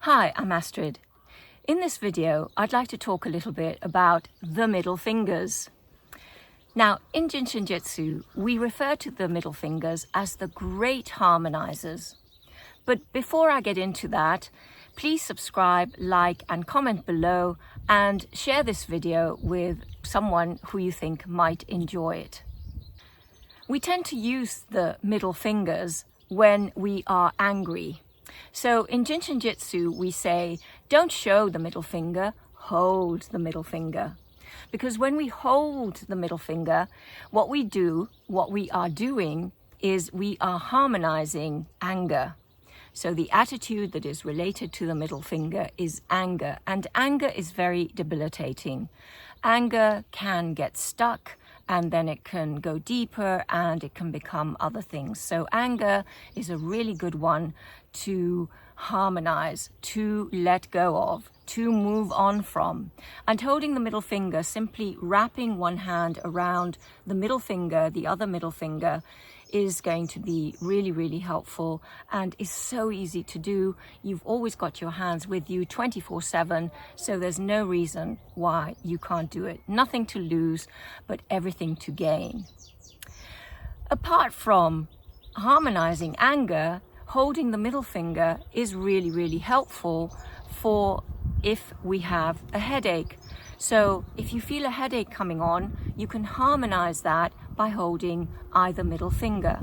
Hi, I'm Astrid. In this video, I'd like to talk a little bit about the middle fingers. Now, in Jin Shin Jyutsu, we refer to the middle fingers as the Great Harmonisers. But before I get into that, please subscribe, like, and comment below, and share this video with someone who you think might enjoy it. We tend to use the middle fingers when we are angry. So in Jin Shin Jyutsu, we say, don't show the middle finger, hold the middle finger. Because when we hold the middle finger, what we are doing is we are harmonizing anger. So the attitude that is related to the middle finger is anger, and anger is very debilitating. Anger can get stuck, and then it can go deeper and it can become other things. So anger is a really good one to harmonize, to let go of, to move on from. And holding the middle finger, simply wrapping one hand around the middle finger, the other middle finger, is going to be really, really helpful and is so easy to do. You've always got your hands with you 24/7, so there's no reason why you can't do it. Nothing to lose, but everything to gain. Apart from harmonizing anger, holding the middle finger is really, really helpful for if we have a headache. So if you feel a headache coming on, you can harmonize that by holding either middle finger.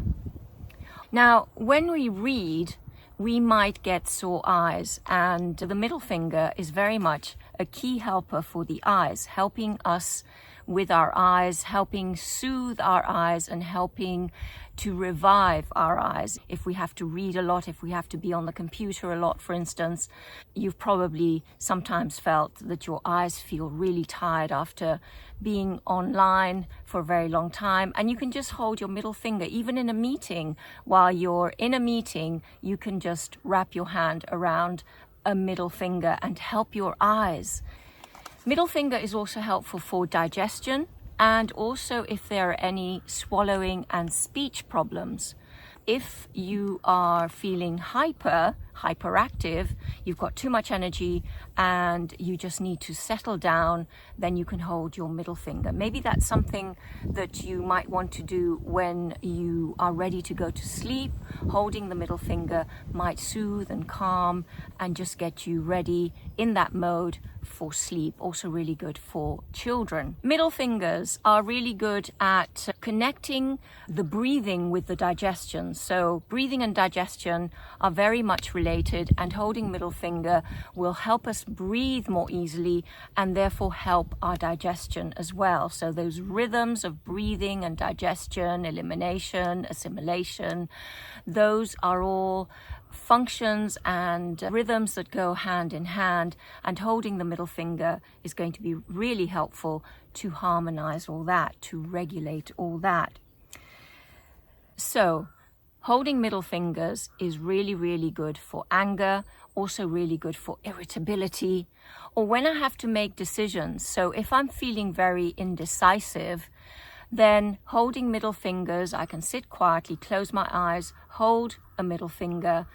Now, when we read, we might get sore eyes, and the middle finger is very much a key helper for the eyes, helping us with our eyes, helping soothe our eyes, and helping to revive our eyes. If we have to read a lot, if we have to be on the computer a lot, for instance, you've probably sometimes felt that your eyes feel really tired after being online for a very long time, and you can just hold your middle finger. Even in a meeting, while you're in a meeting, you can just wrap your hand around a middle finger and help your eyes. Middle finger is also helpful for digestion, and also if there are any swallowing and speech problems. If you are feeling hyperactive, you've got too much energy and you just need to settle down, then you can hold your middle finger. Maybe that's something that you might want to do when you are ready to go to sleep. Holding the middle finger might soothe and calm and just get you ready in that mode for sleep. Also really good for children. Middle fingers are really good at connecting the breathing with the digestion. So breathing and digestion are very much related, and holding middle finger will help us breathe more easily and therefore help our digestion as well. So those rhythms of breathing and digestion, elimination, assimilation, those are all functions and rhythms that go hand in hand, and holding the middle finger is going to be really helpful to harmonize all that, to regulate all that. So holding middle fingers is really, really good for anger, also really good for irritability, or when I have to make decisions. So if I'm feeling very indecisive, then holding middle fingers, I can sit quietly, close my eyes, hold a middle finger,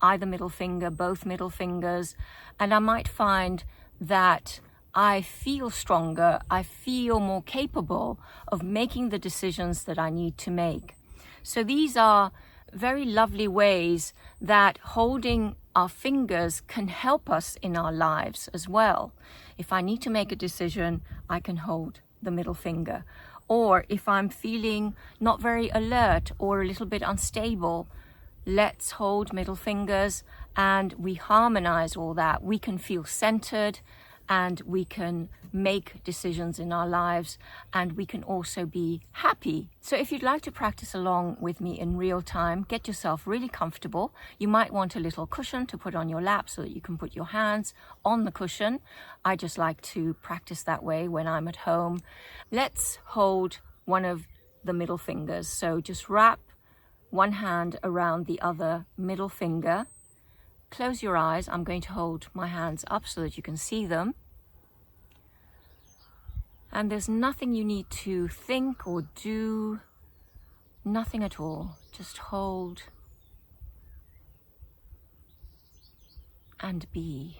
either middle finger, both middle fingers, and I might find that I feel stronger, I feel more capable of making the decisions that I need to make. So these are very lovely ways that holding our fingers can help us in our lives as well. If I need to make a decision, I can hold the middle finger. Or if I'm feeling not very alert or a little bit unstable, let's hold middle fingers and we harmonize all that. We can feel centered and we can make decisions in our lives, and we can also be happy. So if you'd like to practice along with me in real time, get yourself really comfortable. You might want a little cushion to put on your lap so that you can put your hands on the cushion. I just like to practice that way when I'm at home. Let's hold one of the middle fingers. So just wrap one hand around the other middle finger. Close your eyes. I'm going to hold my hands up so that you can see them. And there's nothing you need to think or do, nothing at all. Just hold and be.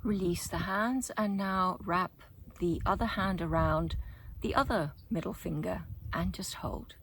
Release the hands and now wrap the other hand around the other middle finger and just hold.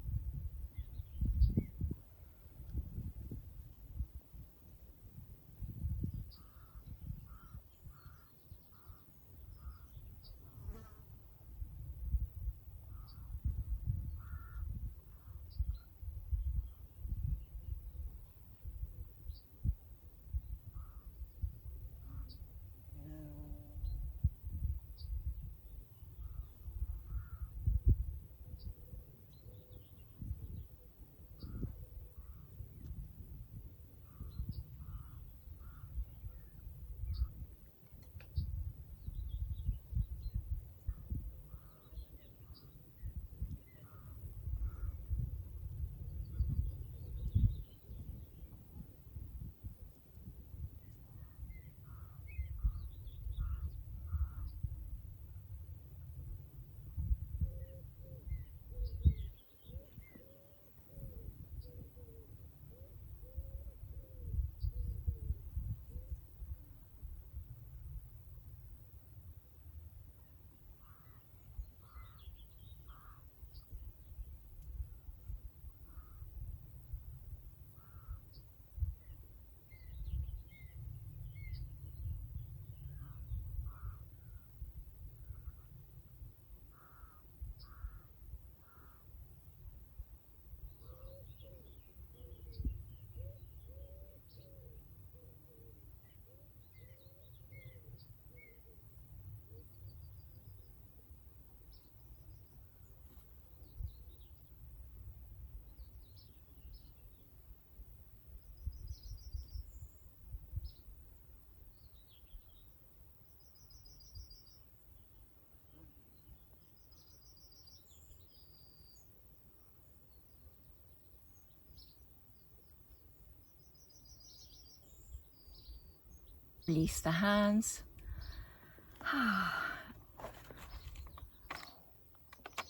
Release the hands.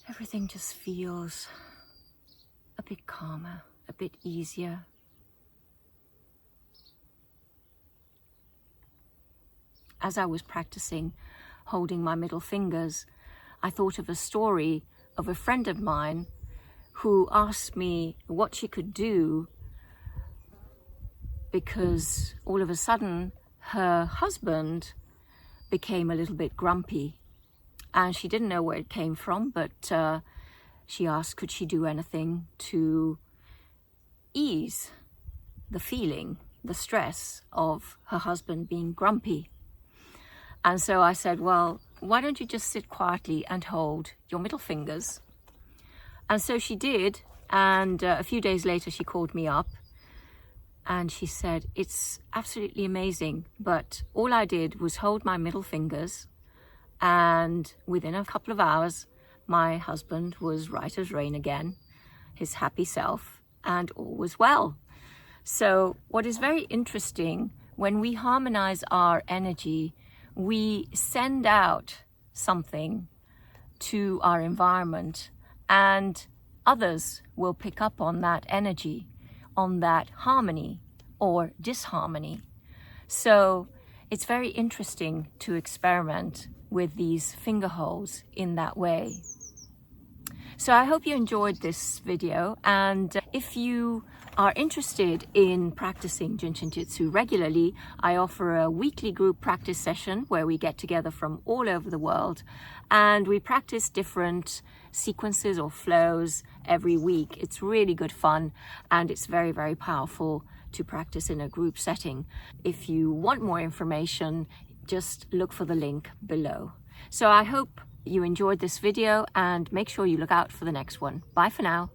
Everything just feels a bit calmer, a bit easier. As I was practicing holding my middle fingers, I thought of a story of a friend of mine who asked me what she could do because all of a sudden her husband became a little bit grumpy and she didn't know where it came from, but she asked could she do anything to ease the feeling, the stress of her husband being grumpy. And so I said, well, why don't you just sit quietly and hold your middle fingers? And so she did, and a few days later she called me up and she said, it's absolutely amazing, but all I did was hold my middle fingers and within a couple of hours my husband was right as rain again, his happy self, and all was well. So what is very interesting, when we harmonize our energy, we send out something to our environment and others will pick up on that energy. on that harmony or disharmony. So it's very interesting to experiment with these finger holes in that way. So I hope you enjoyed this video, and if you are interested in practicing Jin Shin Jyutsu regularly, I offer a weekly group practice session where we get together from all over the world and we practice different sequences or flows every week. It's really good fun and it's very, very powerful to practice in a group setting. If you want more information, just look for the link below. So I hope you enjoyed this video and make sure you look out for the next one. Bye for now.